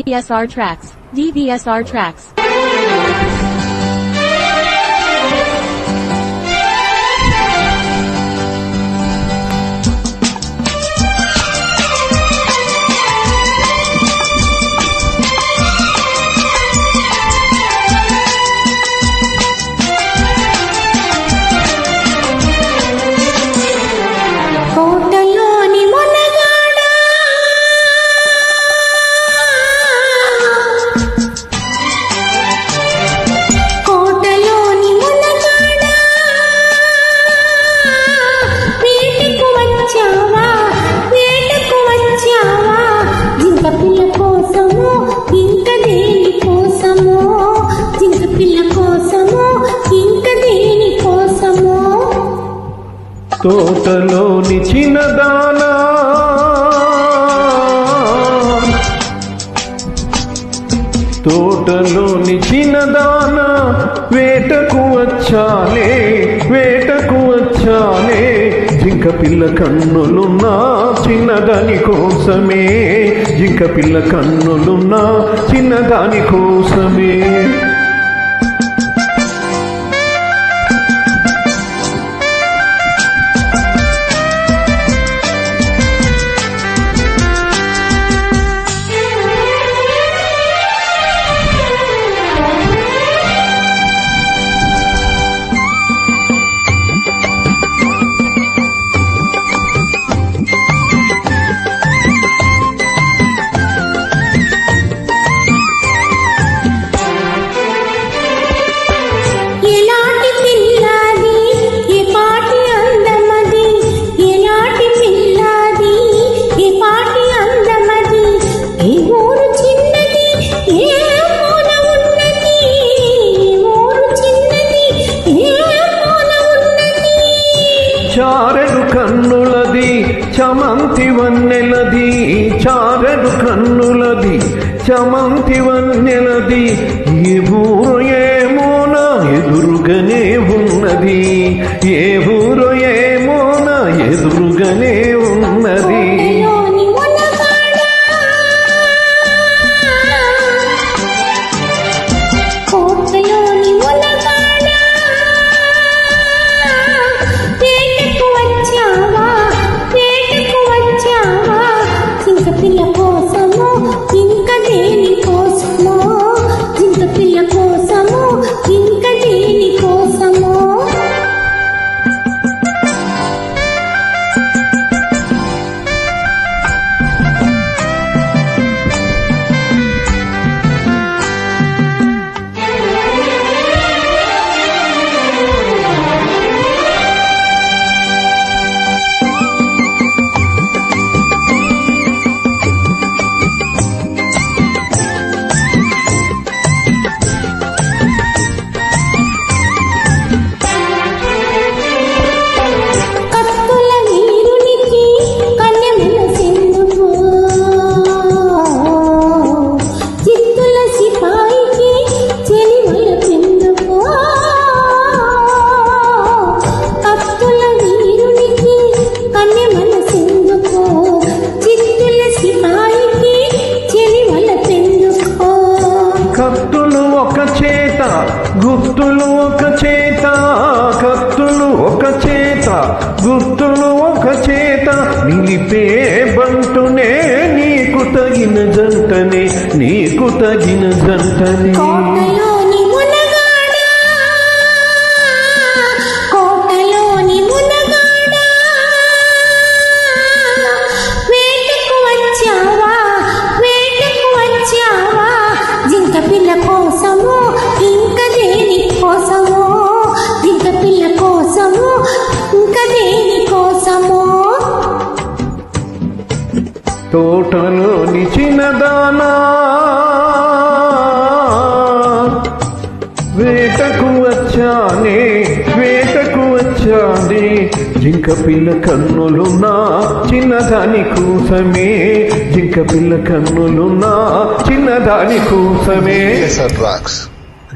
DVSR tracks. DVSR tracks. తోటలోని చిన్నదానా తోటలోని చిన్నదానా వేటకు వచ్చాలే జింక పిల్ల కన్నులున్నా చిన్నదాని కోసమే జింక పిల్ల కన్నులున్నా చిన్నదాని కోసమే చారెడు కన్నులది చమంతి వన్నెలది చారెడు కన్నులది చమంతి వన్నెలది ఏ ఊరు ఏమోన ఎదురుగానే ఉన్నది ఏ ఊరు ఏమోన ఎదురుగానే ఉన్నది గుర్తులు ఒక చేత కత్తులు ఒక చేత గుర్తులు ఒక చేత నిలిపే బంటునే నీకు తగిన జంటనే తోటలోని చిన్నదానా వేటకు వచ్చానే జింక పిల్ల కన్నులున్నా చిన్నదాని కోసమే జింక పిల్ల కన్నులున్నా చిన్నదాని కోసమే.